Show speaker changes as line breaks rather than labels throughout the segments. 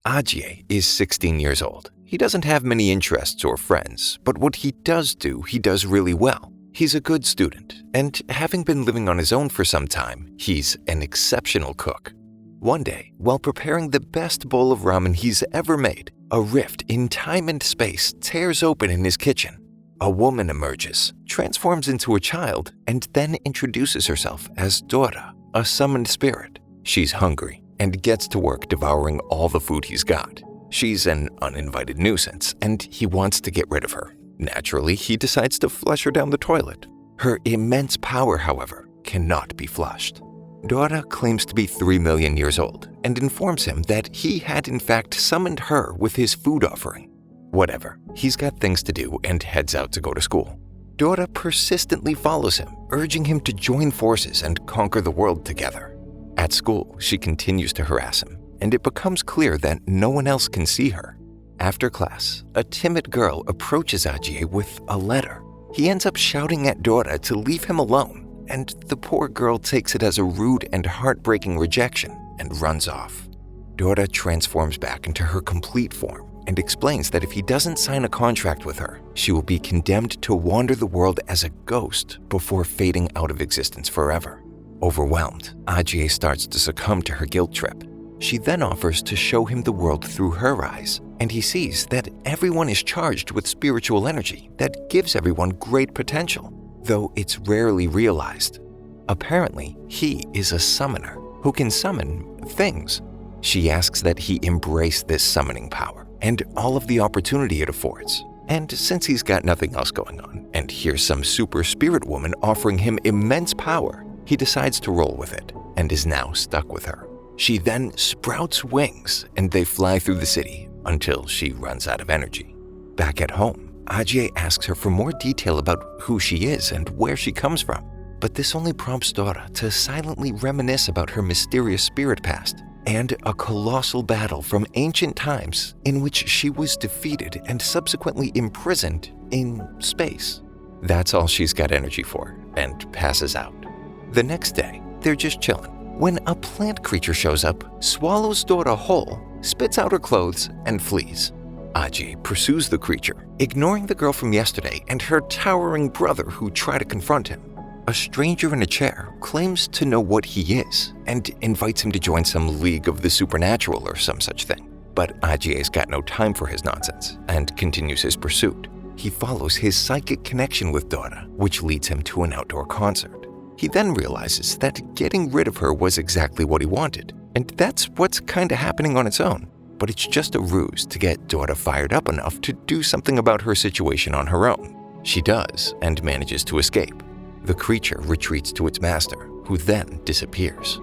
Ajie is 16 years old. He doesn't have many interests or friends, but what he does do, he does really well. He's a good student, and having been living on his own for some time, he's an exceptional cook. One day, while preparing the best bowl of ramen he's ever made, a rift in time and space tears open in his kitchen. A woman emerges, transforms into a child, and then introduces herself as Dora, a summoned spirit. She's hungry and gets to work devouring all the food he's got. She's an uninvited nuisance, and he wants to get rid of her. Naturally, he decides to flush her down the toilet. Her immense power, however, cannot be flushed. Dora claims to be 3 million years old and informs him that he had in fact summoned her with his food offering. Whatever, he's got things to do and heads out to go to school. Dora persistently follows him, urging him to join forces and conquer the world together. At school, she continues to harass him, and it becomes clear that no one else can see her. After class, a timid girl approaches Ajie with a letter. He ends up shouting at Dora to leave him alone, and the poor girl takes it as a rude and heartbreaking rejection and runs off. Dora transforms back into her complete form and explains that if he doesn't sign a contract with her, she will be condemned to wander the world as a ghost before fading out of existence forever. Overwhelmed, Ajie starts to succumb to her guilt trip. She then offers to show him the world through her eyes, and he sees that everyone is charged with spiritual energy that gives everyone great potential, though it's rarely realized. Apparently, he is a summoner who can summon things. She asks that he embrace this summoning power and all of the opportunity it affords. And since he's got nothing else going on, and here's some super spirit woman offering him immense power, he decides to roll with it and is now stuck with her. She then sprouts wings and they fly through the city until she runs out of energy. Back at home, Ajie asks her for more detail about who she is and where she comes from, but this only prompts Dora to silently reminisce about her mysterious spirit past and a colossal battle from ancient times in which she was defeated and subsequently imprisoned in space. That's all she's got energy for, and passes out. The next day, they're just chilling when a plant creature shows up, swallows Dora whole, spits out her clothes, and flees. Ajie pursues the creature, ignoring the girl from yesterday and her towering brother who try to confront him. A stranger in a chair claims to know what he is and invites him to join some league of the supernatural or some such thing. But Ajie's got no time for his nonsense and continues his pursuit. He follows his psychic connection with Dora, which leads him to an outdoor concert. He then realizes that getting rid of her was exactly what he wanted, and that's what's kinda happening on its own. But it's just a ruse to get Dora fired up enough to do something about her situation on her own. She does, and manages to escape. The creature retreats to its master, who then disappears.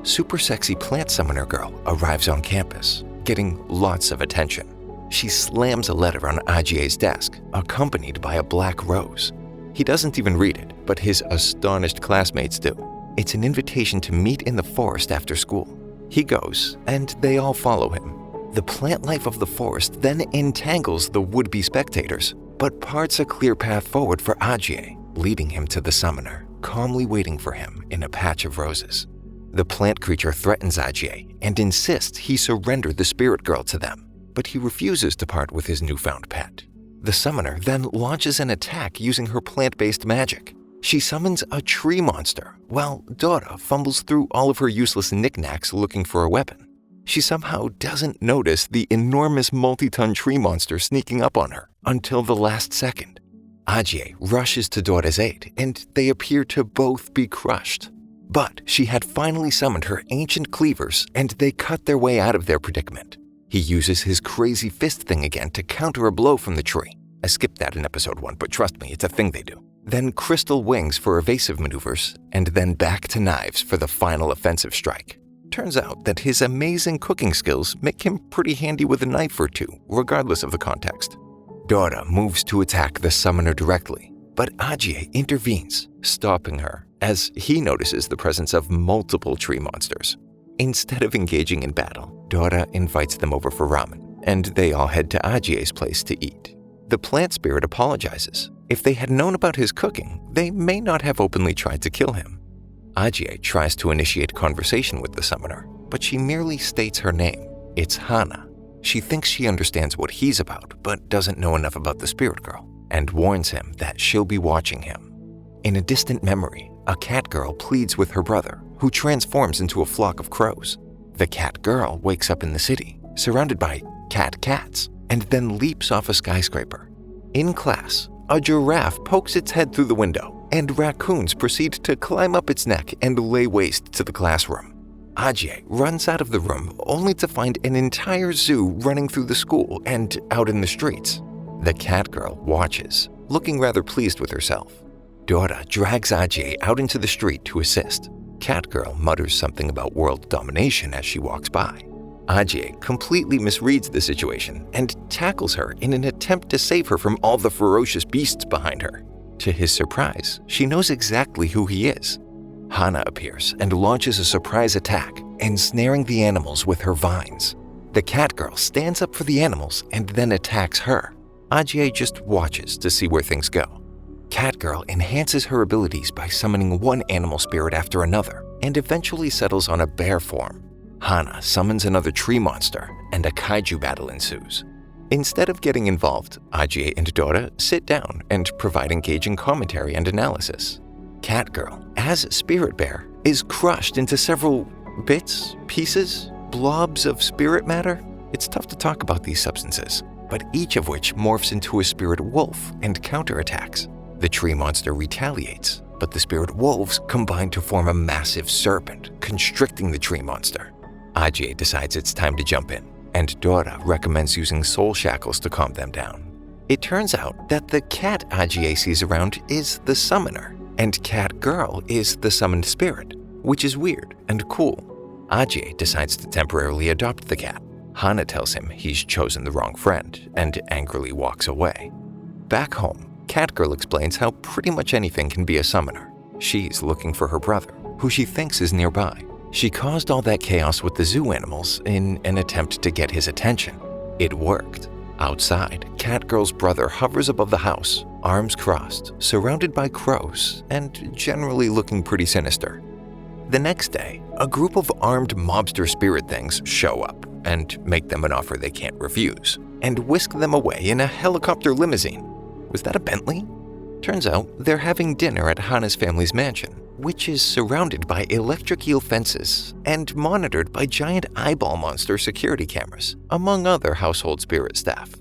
Super sexy plant summoner girl arrives on campus, getting lots of attention. She slams a letter on Ajie's desk, accompanied by a black rose. He doesn't even read it, but his astonished classmates do. It's an invitation to meet in the forest after school. He goes, and they all follow him. The plant life of the forest then entangles the would-be spectators, but parts a clear path forward for Ajie, leading him to the summoner, calmly waiting for him in a patch of roses. The plant creature threatens Ajie and insists he surrender the spirit girl to them, but he refuses to part with his newfound pet. The summoner then launches an attack using her plant-based magic. She summons a tree monster, while Dora fumbles through all of her useless knickknacks looking for a weapon. She somehow doesn't notice the enormous multi-ton tree monster sneaking up on her until the last second. Ajie rushes to Dora's aid, and they appear to both be crushed. But she had finally summoned her ancient cleavers, and they cut their way out of their predicament. He uses his crazy fist thing again to counter a blow from the tree. I skipped that in episode 1, but trust me, it's a thing they do. Then crystal wings for evasive maneuvers, and then back to knives for the final offensive strike. Turns out that his amazing cooking skills make him pretty handy with a knife or two, regardless of the context. Dora moves to attack the summoner directly, but Ajie intervenes, stopping her, as he notices the presence of multiple tree monsters. Instead of engaging in battle, Dora invites them over for ramen, and they all head to Ajie's place to eat. The plant spirit apologizes. If they had known about his cooking, they may not have openly tried to kill him. Ajie tries to initiate conversation with the summoner, but she merely states her name. It's Hana. She thinks she understands what he's about, but doesn't know enough about the spirit girl, and warns him that she'll be watching him. In a distant memory, a cat girl pleads with her brother, who transforms into a flock of crows. The cat girl wakes up in the city, surrounded by cats, and then leaps off a skyscraper. In class, a giraffe pokes its head through the window, and raccoons proceed to climb up its neck and lay waste to the classroom. Ajie runs out of the room only to find an entire zoo running through the school and out in the streets. The cat girl watches, looking rather pleased with herself. Dora drags Ajie out into the street to assist. Cat girl mutters something about world domination as she walks by. Ajie completely misreads the situation and tackles her in an attempt to save her from all the ferocious beasts behind her. To his surprise, she knows exactly who he is. Hana appears and launches a surprise attack, ensnaring the animals with her vines. The cat girl stands up for the animals and then attacks her. Ajie just watches to see where things go. Cat girl enhances her abilities by summoning one animal spirit after another and eventually settles on a bear form. Hana summons another tree monster and a kaiju battle ensues. Instead of getting involved, Ajie and Dora sit down and provide engaging commentary and analysis. Cat girl, as spirit bear, is crushed into several bits, pieces, blobs of spirit matter. It's tough to talk about these substances, but each of which morphs into a spirit wolf and counterattacks. The tree monster retaliates, but the spirit wolves combine to form a massive serpent, constricting the tree monster. Ajie decides it's time to jump in, and Dora recommends using soul shackles to calm them down. It turns out that the cat Ajie sees around is the summoner, and cat girl is the summoned spirit, which is weird and cool. Ajie decides to temporarily adopt the cat. Hana tells him he's chosen the wrong friend and angrily walks away. Back home, Cat girl explains how pretty much anything can be a summoner. She's looking for her brother, who she thinks is nearby. She caused all that chaos with the zoo animals in an attempt to get his attention. It worked. Outside, Cat girl's brother hovers above the house, arms crossed, surrounded by crows, and generally looking pretty sinister. The next day, a group of armed mobster spirit things show up and make them an offer they can't refuse, and whisk them away in a helicopter limousine. Was that a Bentley? Turns out they're having dinner at Hana's family's mansion, which is surrounded by electric eel fences and monitored by giant eyeball monster security cameras, among other household spirit staff.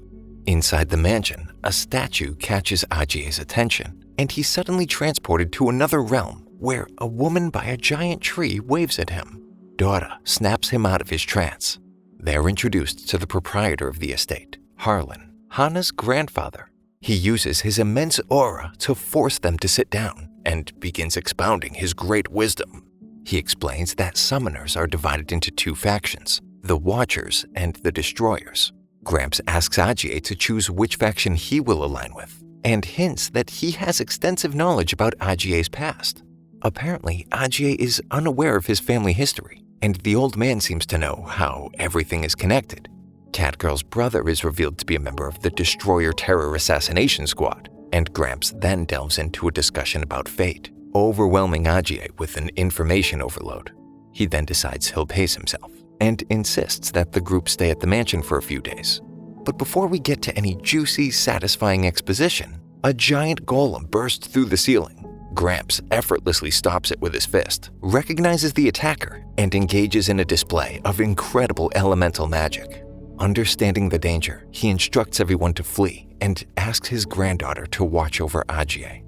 Inside the mansion, a statue catches Ajie's attention, and he's suddenly transported to another realm where a woman by a giant tree waves at him. Dora snaps him out of his trance. They're introduced to the proprietor of the estate, Harlan, Hana's grandfather. He uses his immense aura to force them to sit down and begins expounding his great wisdom. He explains that summoners are divided into two factions, the Watchers and the Destroyers. Gramps asks Ajie to choose which faction he will align with, and hints that he has extensive knowledge about Ajie's past. Apparently, Ajie is unaware of his family history, and the old man seems to know how everything is connected. Catgirl's brother is revealed to be a member of the Destroyer Terror Assassination Squad, and Gramps then delves into a discussion about fate, overwhelming Ajie with an information overload. He then decides he'll pace himself, and insists that the group stay at the mansion for a few days. But before we get to any juicy, satisfying exposition, a giant golem bursts through the ceiling. Gramps effortlessly stops it with his fist, recognizes the attacker, and engages in a display of incredible elemental magic. Understanding the danger, he instructs everyone to flee and asks his granddaughter to watch over Ajie.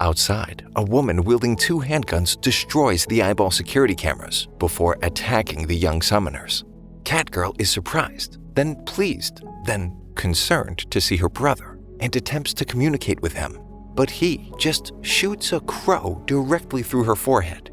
Outside, a woman wielding two handguns destroys the eyeball security cameras before attacking the young summoners. Catgirl is surprised, then pleased, then concerned to see her brother and attempts to communicate with him, but he just shoots a crow directly through her forehead.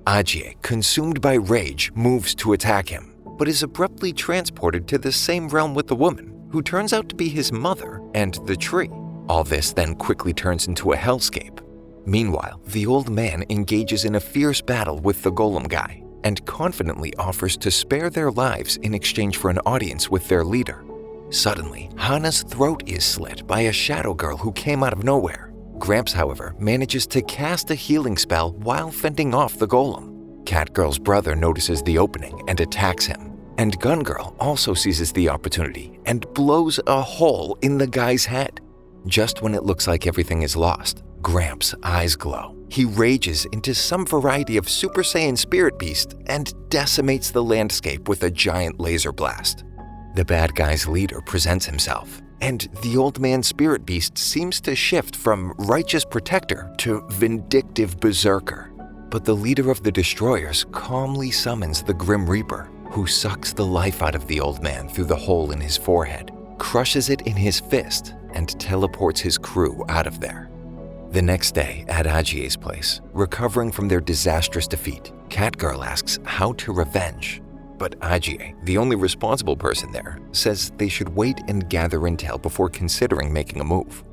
Ajie, consumed by rage, moves to attack him, but is abruptly transported to the same realm with the woman, who turns out to be his mother and the tree. All this then quickly turns into a hellscape. Meanwhile, the old man engages in a fierce battle with the golem guy and confidently offers to spare their lives in exchange for an audience with their leader. Suddenly, Hana's throat is slit by a shadow girl who came out of nowhere. Gramps, however, manages to cast a healing spell while fending off the golem. Catgirl's brother notices the opening and attacks him. And Gun Girl also seizes the opportunity and blows a hole in the guy's head. Just when it looks like everything is lost, Gramps' eyes glow. He rages into some variety of Super Saiyan spirit beast and decimates the landscape with a giant laser blast. The bad guy's leader presents himself, and the old man spirit beast seems to shift from righteous protector to vindictive berserker. But the leader of the destroyers calmly summons the Grim Reaper, who sucks the life out of the old man through the hole in his forehead, crushes it in his fist, and teleports his crew out of there. The next day, at Ajie's place, recovering from their disastrous defeat, Catgirl asks how to revenge. But Ajie, the only responsible person there, says they should wait and gather intel before considering making a move.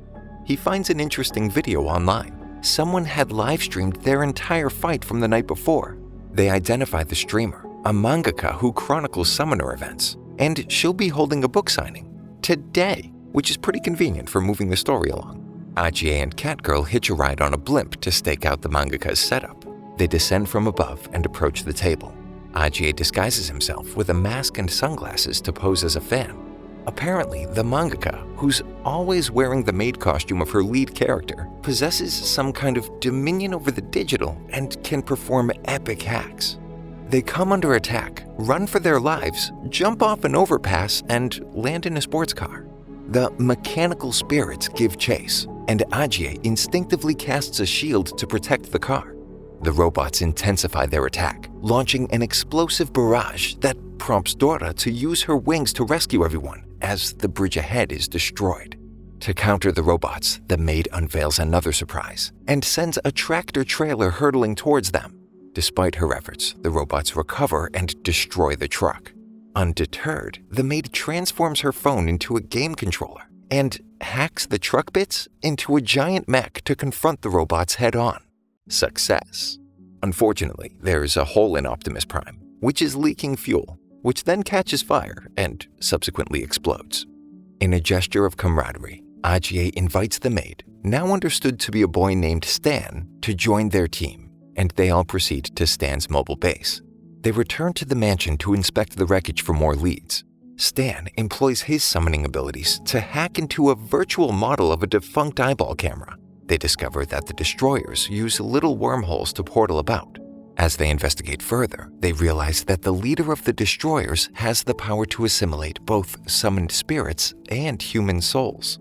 He finds an interesting video online. Someone had live-streamed their entire fight from the night before. They identify the streamer, a mangaka who chronicles summoner events, and she'll be holding a book signing today, which is pretty convenient for moving the story along. Ajie and Catgirl hitch a ride on a blimp to stake out the mangaka's setup. They descend from above and approach the table. Ajie disguises himself with a mask and sunglasses to pose as a fan. Apparently, the mangaka, who's always wearing the maid costume of her lead character, possesses some kind of dominion over the digital and can perform epic hacks. They come under attack, run for their lives, jump off an overpass, and land in a sports car. The mechanical spirits give chase, and Ajie instinctively casts a shield to protect the car. The robots intensify their attack, launching an explosive barrage that prompts Dora to use her wings to rescue everyone as the bridge ahead is destroyed. To counter the robots, the maid unveils another surprise and sends a tractor-trailer hurtling towards them. Despite her efforts, the robots recover and destroy the truck. Undeterred, the maid transforms her phone into a game controller and hacks the truck bits into a giant mech to confront the robots head-on. Success. Unfortunately, there's a hole in Optimus Prime, which is leaking fuel, which then catches fire and subsequently explodes. In a gesture of camaraderie, Ajie invites the maid, now understood to be a boy named Stan, to join their team, and they all proceed to Stan's mobile base. They return to the mansion to inspect the wreckage for more leads. Stan employs his summoning abilities to hack into a virtual model of a defunct eyeball camera. They discover that the destroyers use little wormholes to portal about. As they investigate further, they realize that the leader of the destroyers has the power to assimilate both summoned spirits and human souls.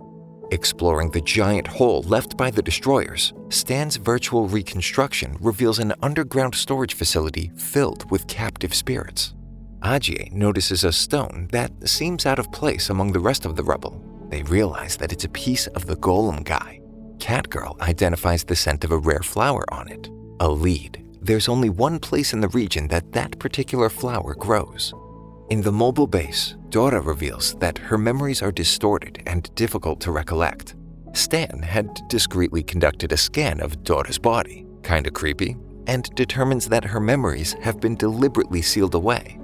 Exploring the giant hole left by the destroyers, Stan's virtual reconstruction reveals an underground storage facility filled with captive spirits. Ajie notices a stone that seems out of place among the rest of the rubble. They realize that it's a piece of the golem guy. Catgirl identifies the scent of a rare flower on it, a lead. There's only one place in the region that particular flower grows. In the mobile base, Dora reveals that her memories are distorted and difficult to recollect. Stan had discreetly conducted a scan of Dora's body, kinda creepy, and determines that her memories have been deliberately sealed away.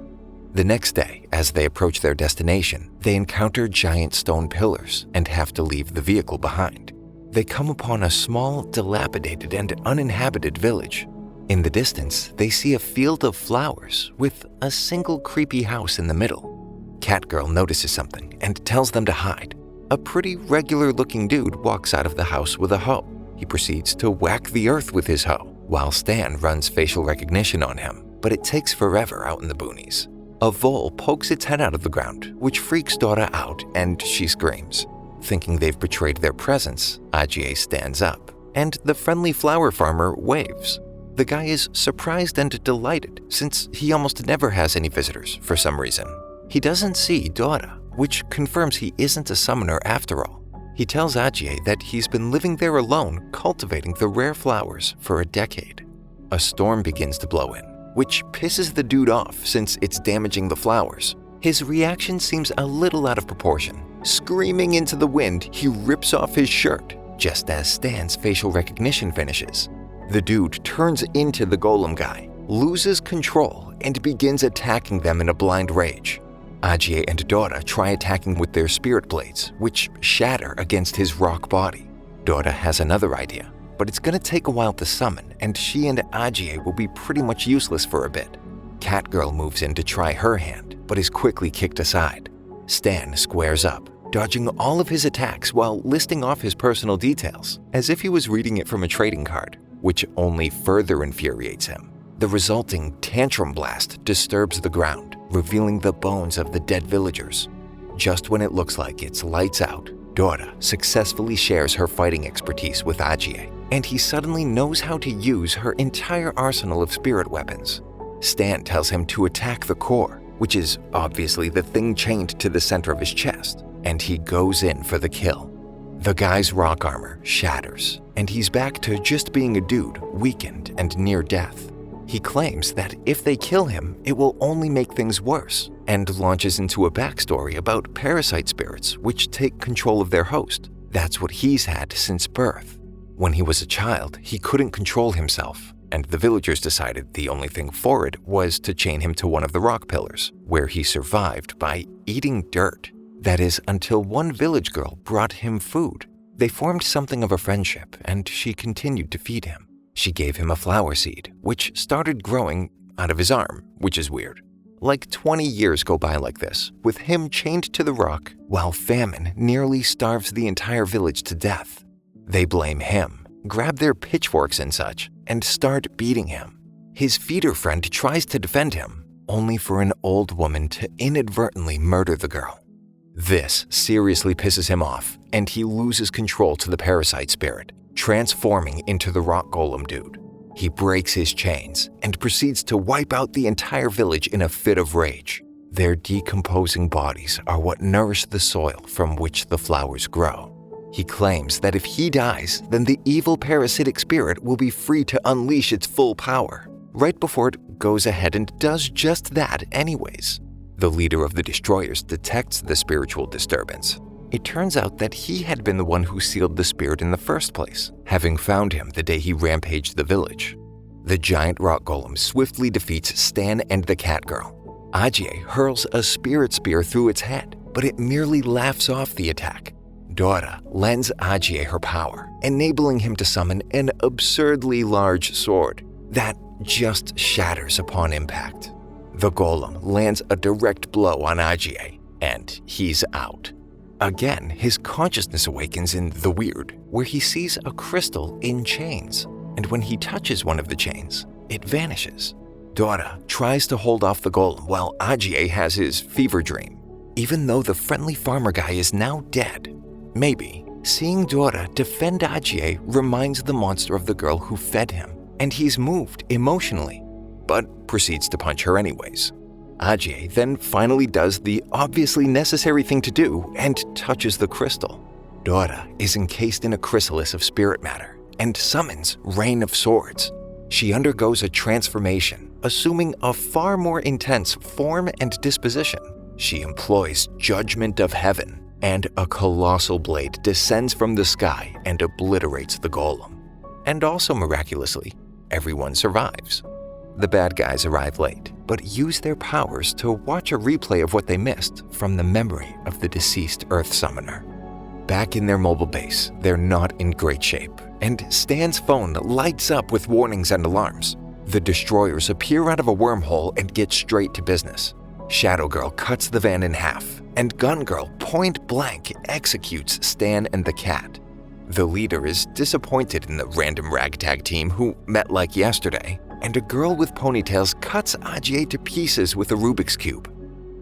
The next day, as they approach their destination, they encounter giant stone pillars and have to leave the vehicle behind. They come upon a small, dilapidated, and uninhabited village. In the distance, they see a field of flowers with a single creepy house in the middle. Catgirl notices something and tells them to hide. A pretty regular-looking dude walks out of the house with a hoe. He proceeds to whack the earth with his hoe, while Stan runs facial recognition on him, but it takes forever out in the boonies. A vole pokes its head out of the ground, which freaks Dora out, and she screams. Thinking they've betrayed their presence, Ajie stands up, and the friendly flower farmer waves. The guy is surprised and delighted, since he almost never has any visitors for some reason. He doesn't see Dora, which confirms he isn't a summoner after all. He tells Ajie that he's been living there alone, cultivating the rare flowers for a decade. A storm begins to blow in, which pisses the dude off since it's damaging the flowers. His reaction seems a little out of proportion. Screaming into the wind, he rips off his shirt, just as Stan's facial recognition finishes. The dude turns into the golem guy, loses control, and begins attacking them in a blind rage. Ajie and Dora try attacking with their spirit blades, which shatter against his rock body. Dora has another idea, but it's gonna take a while to summon, and she and Ajie will be pretty much useless for a bit. Catgirl moves in to try her hand, but is quickly kicked aside. Stan squares up, dodging all of his attacks while listing off his personal details, as if he was reading it from a trading card, which only further infuriates him. The resulting tantrum blast disturbs the ground, revealing the bones of the dead villagers. Just when it looks like it's lights out, Dora successfully shares her fighting expertise with Ajie, and he suddenly knows how to use her entire arsenal of spirit weapons. Stan tells him to attack the core, which is obviously the thing chained to the center of his chest, and he goes in for the kill. The guy's rock armor shatters, and he's back to just being a dude, weakened and near death. He claims that if they kill him, it will only make things worse, and launches into a backstory about parasite spirits which take control of their host. That's what he's had since birth. When he was a child, he couldn't control himself, and the villagers decided the only thing for it was to chain him to one of the rock pillars, where he survived by eating dirt. That is, until one village girl brought him food. They formed something of a friendship, and she continued to feed him. She gave him a flower seed, which started growing out of his arm, which is weird. Like 20 years go by like this, with him chained to the rock, while famine nearly starves the entire village to death. They blame him, grab their pitchforks and such, and start beating him. His feeder friend tries to defend him, only for an old woman to inadvertently murder the girl. This seriously pisses him off, and he loses control to the parasite spirit, transforming into the rock golem dude. He breaks his chains and proceeds to wipe out the entire village in a fit of rage. Their decomposing bodies are what nourish the soil from which the flowers grow. He claims that if he dies, then the evil parasitic spirit will be free to unleash its full power, right before it goes ahead and does just that anyways. The leader of the destroyers detects the spiritual disturbance. It turns out that he had been the one who sealed the spirit in the first place, having found him the day he rampaged the village. The giant rock golem swiftly defeats Stan and the cat girl. Ajie hurls a spirit spear through its head, but it merely laughs off the attack. Dora lends Ajie her power, enabling him to summon an absurdly large sword that just shatters upon impact. The golem lands a direct blow on Ajie, and he's out. Again, his consciousness awakens in the weird, where he sees a crystal in chains, and when he touches one of the chains, it vanishes. Dora tries to hold off the golem while Ajie has his fever dream, even though the friendly farmer guy is now dead. Maybe seeing Dora defend Ajie reminds the monster of the girl who fed him, and he's moved emotionally, but proceeds to punch her anyways. Ajie then finally does the obviously necessary thing to do and touches the crystal. Dora is encased in a chrysalis of spirit matter and summons Rain of Swords. She undergoes a transformation, assuming a far more intense form and disposition. She employs Judgment of Heaven, and a colossal blade descends from the sky and obliterates the golem. And also miraculously, everyone survives. The bad guys arrive late, but use their powers to watch a replay of what they missed from the memory of the deceased Earth Summoner. Back in their mobile base, they're not in great shape, and Stan's phone lights up with warnings and alarms. The destroyers appear out of a wormhole and get straight to business. Shadow Girl cuts the van in half, and Gun Girl point blank executes Stan and the cat. The leader is disappointed in the random ragtag team who met like yesterday, and a girl with ponytails cuts Ajie to pieces with a Rubik's Cube.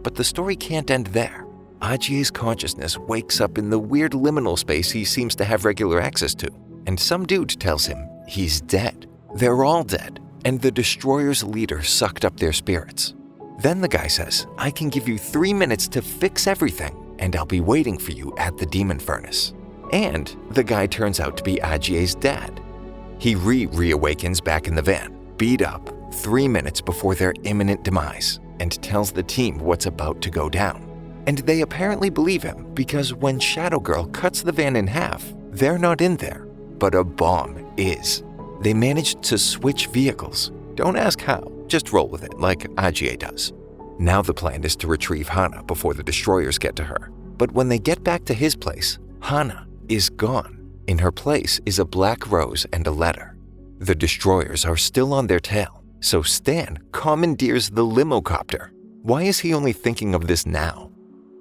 But the story can't end there. Ajie's consciousness wakes up in the weird liminal space he seems to have regular access to, and some dude tells him he's dead. They're all dead, and the destroyer's leader sucked up their spirits. Then the guy says, I can give you 3 minutes to fix everything, and I'll be waiting for you at the demon furnace. And the guy turns out to be Ajie's dad. He reawakens back in the van, beat up 3 minutes before their imminent demise, and tells the team what's about to go down. And they apparently believe him because when Shadow Girl cuts the van in half, they're not in there, but a bomb is. They managed to switch vehicles. Don't ask how, just roll with it like Ajie does. Now the plan is to retrieve Hana before the destroyers get to her. But when they get back to his place, Hana is gone. In her place is a black rose and a letter. The destroyers are still on their tail, so Stan commandeers the limocopter. Why is he only thinking of this now?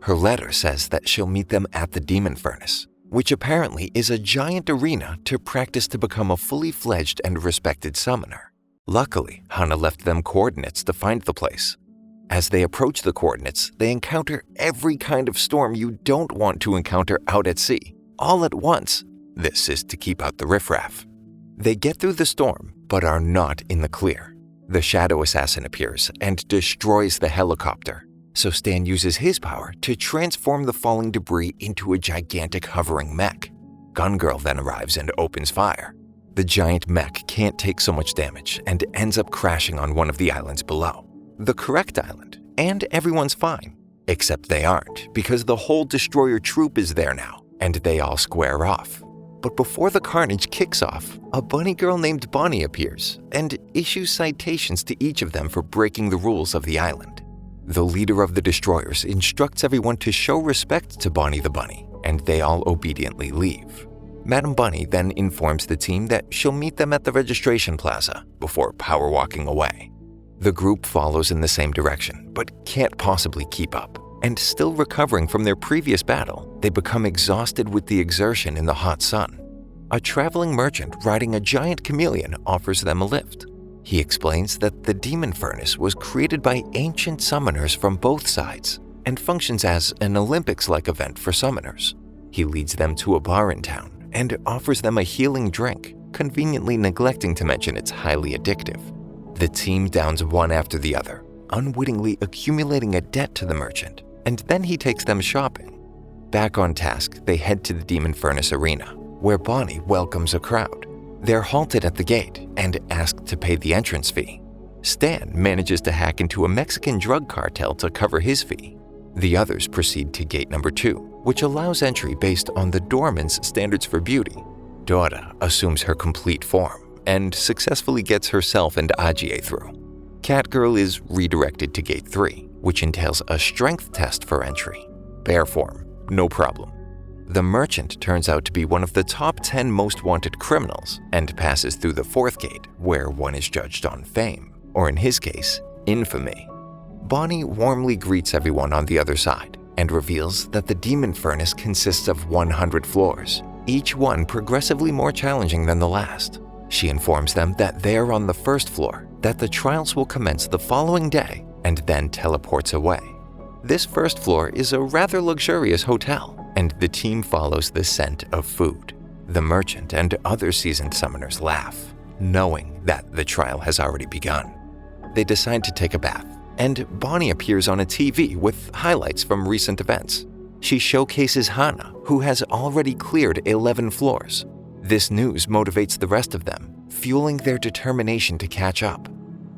Her letter says that she'll meet them at the Demon Furnace, which apparently is a giant arena to practice to become a fully fledged and respected summoner. Luckily, Hana left them coordinates to find the place. As they approach the coordinates, they encounter every kind of storm you don't want to encounter out at sea, all at once. This is to keep out the riffraff. They get through the storm, but are not in the clear. The Shadow Assassin appears and destroys the helicopter, so Stan uses his power to transform the falling debris into a gigantic hovering mech. Gun Girl then arrives and opens fire. The giant mech can't take so much damage and ends up crashing on one of the islands below. The correct island, and everyone's fine. Except they aren't, because the whole destroyer troop is there now, and they all square off. But before the carnage kicks off, a bunny girl named Bonnie appears and issues citations to each of them for breaking the rules of the island. The leader of the destroyers instructs everyone to show respect to Bonnie the bunny, and they all obediently leave. Madam Bunny then informs the team that she'll meet them at the registration plaza before power walking away. The group follows in the same direction, but can't possibly keep up. And still recovering from their previous battle, they become exhausted with the exertion in the hot sun. A traveling merchant riding a giant chameleon offers them a lift. He explains that the Demon Furnace was created by ancient summoners from both sides and functions as an Olympics-like event for summoners. He leads them to a bar in town and offers them a healing drink, conveniently neglecting to mention it's highly addictive. The team downs one after the other, unwittingly accumulating a debt to the merchant, and then he takes them shopping. Back on task, they head to the Demon Furnace arena, where Bonnie welcomes a crowd. They're halted at the gate and asked to pay the entrance fee. Stan manages to hack into a Mexican drug cartel to cover his fee. The others proceed to gate number 2, which allows entry based on the doorman's standards for beauty. Dora assumes her complete form and successfully gets herself and Ajie through. Catgirl is redirected to gate 3, which entails a strength test for entry. Bear form, no problem. The merchant turns out to be one of the top 10 most wanted criminals and passes through the 4th gate, where one is judged on fame, or in his case, infamy. Bonnie warmly greets everyone on the other side and reveals that the Demon Furnace consists of 100 floors, each one progressively more challenging than the last. She informs them that they're on the 1st floor, that the trials will commence the following day, and then teleports away. This 1st floor is a rather luxurious hotel, and the team follows the scent of food. The merchant and other seasoned summoners laugh, knowing that the trial has already begun. They decide to take a bath, and Bonnie appears on a TV with highlights from recent events. She showcases Hana, who has already cleared 11 floors. This news motivates the rest of them, fueling their determination to catch up.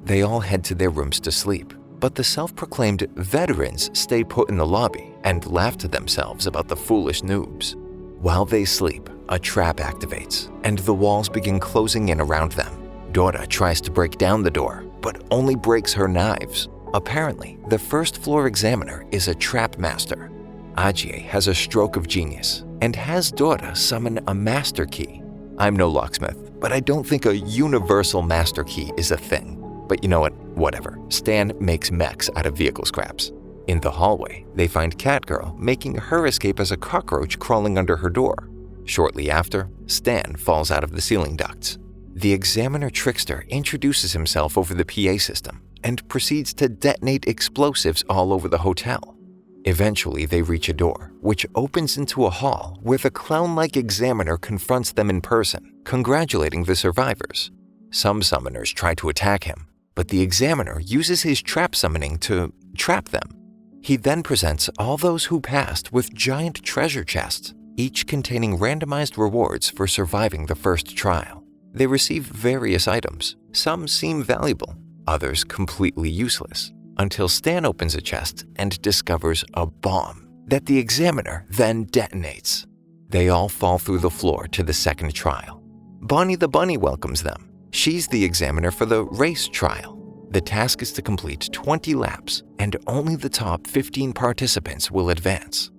They all head to their rooms to sleep, but the self-proclaimed veterans stay put in the lobby and laugh to themselves about the foolish noobs. While they sleep, a trap activates, and the walls begin closing in around them. Dora tries to break down the door, but only breaks her knives. Apparently, the 1st floor examiner is a trap master. Ajie has a stroke of genius and has Dora summon a master key. I'm no locksmith, but I don't think a universal master key is a thing. But you know what? Whatever. Stan makes mechs out of vehicle scraps. In the hallway, they find Catgirl making her escape as a cockroach crawling under her door. Shortly after, Stan falls out of the ceiling ducts. The examiner trickster introduces himself over the PA system and proceeds to detonate explosives all over the hotel. Eventually, they reach a door, which opens into a hall where the clown-like examiner confronts them in person, congratulating the survivors. Some summoners try to attack him, but the examiner uses his trap summoning to trap them. He then presents all those who passed with giant treasure chests, each containing randomized rewards for surviving the 1st trial. They receive various items. Some seem valuable, others completely useless, until Stan opens a chest and discovers a bomb that the examiner then detonates. They all fall through the floor to the 2nd trial. Bonnie the bunny welcomes them. She's the examiner for the race trial. The task is to complete 20 laps, and only the top 15 participants will advance.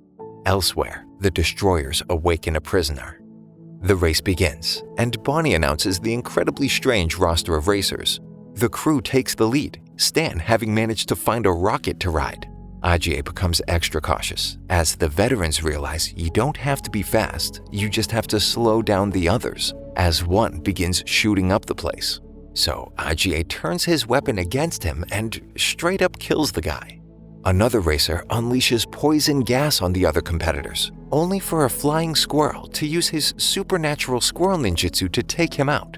Elsewhere, the destroyers awaken a prisoner. The race begins, and Bonnie announces the incredibly strange roster of racers. The crew takes the lead, Stan having managed to find a rocket to ride. Ajie becomes extra cautious, as the veterans realize you don't have to be fast, you just have to slow down the others, as one begins shooting up the place. So Ajie turns his weapon against him and straight up kills the guy. Another racer unleashes poison gas on the other competitors, only for a flying squirrel to use his supernatural squirrel ninjutsu to take him out.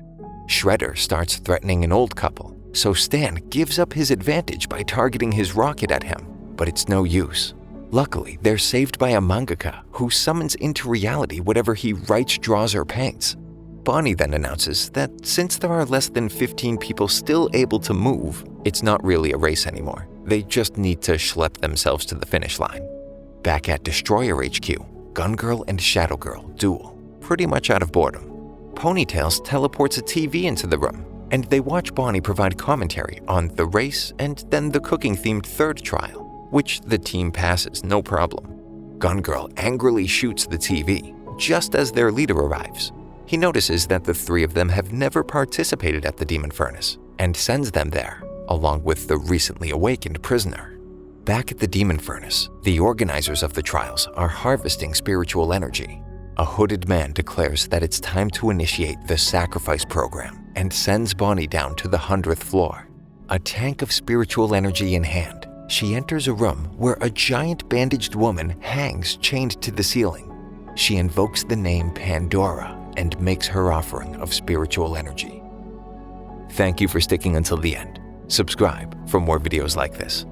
Shredder starts threatening an old couple, so Stan gives up his advantage by targeting his rocket at him, but it's no use. Luckily, they're saved by a mangaka who summons into reality whatever he writes, draws, or paints. Bonnie then announces that since there are less than 15 people still able to move, it's not really a race anymore. They just need to schlep themselves to the finish line. Back at Destroyer HQ, Gun Girl and Shadow Girl duel, pretty much out of boredom. Ponytails teleports a TV into the room, and they watch Bonnie provide commentary on the race and then the cooking-themed third trial, which the team passes no problem. Gun Girl angrily shoots the TV just as their leader arrives. He notices that the three of them have never participated at the Demon Furnace and sends them there, along with the recently awakened prisoner. Back at the Demon Furnace, the organizers of the trials are harvesting spiritual energy. A hooded man declares that it's time to initiate the sacrifice program and sends Bonnie down to the 100th floor. A tank of spiritual energy in hand, she enters a room where a giant bandaged woman hangs chained to the ceiling. She invokes the name Pandora and makes her offering of spiritual energy. Thank you for sticking until the end. Subscribe for more videos like this.